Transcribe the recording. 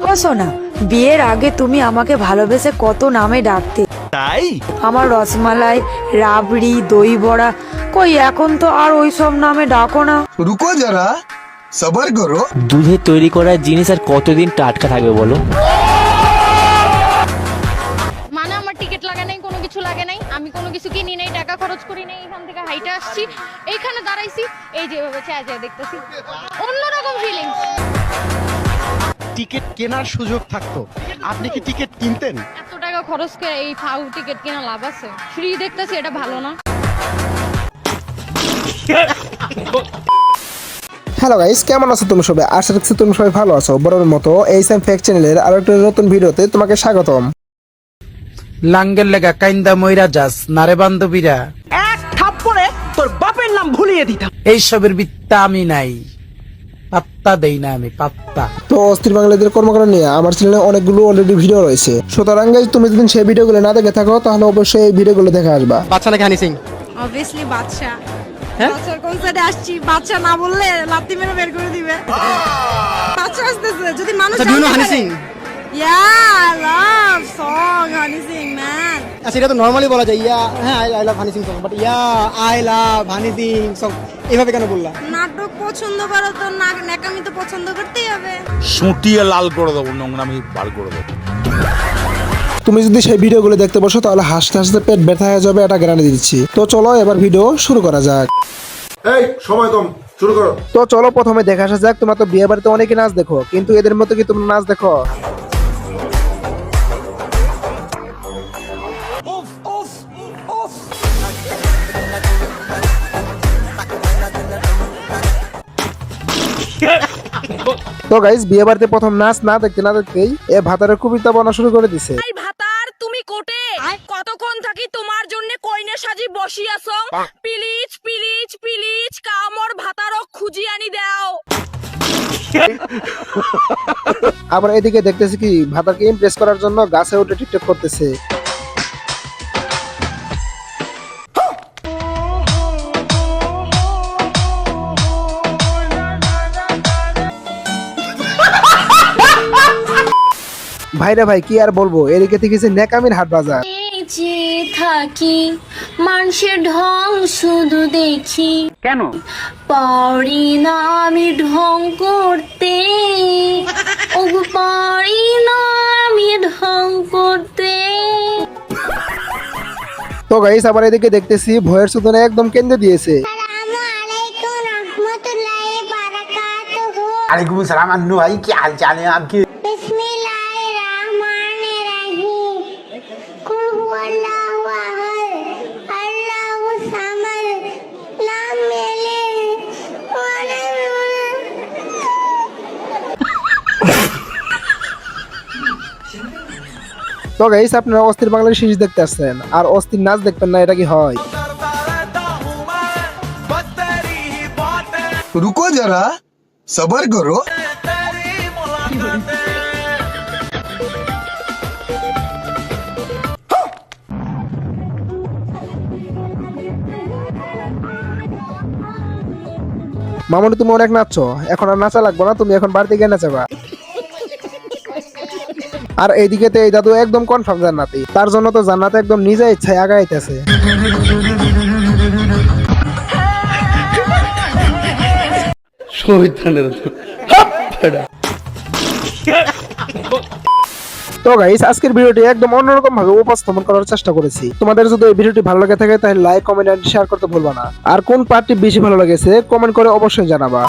ও সোনা, বিয়ের আগে তুমি আমাকে ভালোবেসে কত নামে ডাকতে, তাই আমার রসমালাই, রাবড়ি, দই বড়া। কই এখন তো আর ওই সব নামে ডাকো না। रुको जरा सबर करो। দুধে তৈরি করা জিনিস আর কতদিন টাটকা থাকবে বলো? মানে আমার টিকিট লাগে নাই, কোনো কিছু লাগে নাই, আমি কোনো কিছু কিনি নাই, টাকা খরচ করি নাই, এখান থেকে হাইটে আসছি, এইখানে দাঁড়াইছি, এই যেভাবে চেয়ে দেখতেছি, অন্যরকম ফিলিংস। টিকিট কেনার সুযোগ থাকতো, আপনি কি টিকিট কিনতেন? এত টাকা খরচ করে এই ফাউ টিকিট কেনা লাভ আছে? ফ্রি দেখতেছি, এটা ভালো না? হ্যালো গাইস, কেমন আছো তুমি সবাই? আশা রাখছি তুমি সবাই ভালো আছো। বরাবরের মতো এই সেম ফেক চ্যানেলের আরো একটা নতুন ভিডিওতে তোমাকে স্বাগতম। লাঙ্গের লেগা কাইন্দা মইরা যাস নারে বান্ধবীরা, এক থাপ্পড়ে তোর বাপের নাম ভুলিয়ে দিতাম। এইসবের বিত্তা আমি নাই, পাত্তা দেই না আমি, পাত্তা। তো অস্থির বাঙালিদের কর্মকাণ্ড নিয়ে আমার চ্যানেলে অনেকগুলো অলরেডি ভিডিও রয়েছে। সুতরাং গাইস, তুমি যদি সেই ভিডিওগুলো না দেখে থাকো তাহলে অবশ্যই এই ভিডিওগুলো দেখে আসবা। বাচ্চা নাকি হানি সিং? অবভিয়াসলি বাদশা। বাদশার কনসার্টে আসছি, বাদশা না বললে লাত্তি মেরে বের করে দিবে। বাদশা আসতেছে, যদি মানুষ হানি সিং? ইয়া লাভ সং হানি সিং ম্যান। আচ্ছা, এটা তো নরমালি বলা যায়, ইয়া হ্যাঁ I love Honey Singh song, but yeah I love Honey Singh song এভাবে কেন বললা? নাটক পছন্দ করো তো ন্যাকামি তো পছন্দ করতেই হবে। সুটিয়ে লাল করে দেবো, নোংরামি বার করে দেবো। তুমি যদি সেই ভিডিওগুলো দেখতে বসো তাহলে হাসতে হাসতে পেট ব্যথা হয়ে যাবে, এটা গ্যারান্টি দিচ্ছি। তো চলো এবার ভিডিও শুরু করা যাক। এই সময় কম, শুরু করো। তো চলো প্রথমে দেখে আসা যাক। তোমরা তো বিয়ে বাড়িতে অনেকে নাচ দেখো, কিন্তু এদের মতো কি তোমরা নাচ দেখো? তো গাইস, বিয়ে বাড়িতে প্রথম নাচ না দেখতে না দেখতেই এ ভাতারের কবিতা বলা শুরু করে দিছে। এই ভাতার তুমি কোটে কতক্ষণ থাকি তোমার জন্য কইনে সাজি বসি আছো, প্লিজ প্লিজ প্লিজ কামর ভাতারক খুঁজি আনি দাও। আবার এদিকে দেখতেছি কি ভাতারকে ইমপ্রেস করার জন্য গাছে উঠে টিকটক করতেছে। ভাইরা ভাই কি আর বলবো, এদিকে থেকে নেকামির হাট বাজার। যে থাকি মানুষের ঢং শুধু দেখি, কেন পারি না আমি ঢং করতে, ওগো পারি না আমি ঢং করতে। তো গাইস, আবার এদিকে দেখতেছি ভয়ের সুতনে একদম কেন্দ্রে দিয়েছে। আলাইকুম সালাম আন্নু ভাই, কি হাল চাল है आपके? তো গাইস, আপনারা অস্থির বাংলার সিরিজ দেখতে আসছেন আর অস্থির নাচ দেখবেন না, এটা কি হয়? रुको जरा सबर करो। মামুনি, তুমি অনেক নাচছো, এখন আর নাচা লাগবে না, তুমি এখন বাড়িতে গিয়ে নাচাবা। আর এইদিকে তো এই দাদু একদম কনফার্ম জান্নাতি, তার জন্য তো জান্নাতে একদম নিজে ইচ্ছায় আগাইতেছে। তো গাইস, আজকের ভিডিওটি একদম অন্যরকম ভাবে উপস্থাপন করার চেষ্টা করেছি। তোমাদের যদি এই ভিডিওটি ভালো লাগে থাকে তাহলে লাইক, কমেন্ট এন্ড শেয়ার করতে ভুলবা না। আর কোন পার্টটি বেশি ভালো লেগেছে কমেন্ট করে অবশ্যই জানাবা।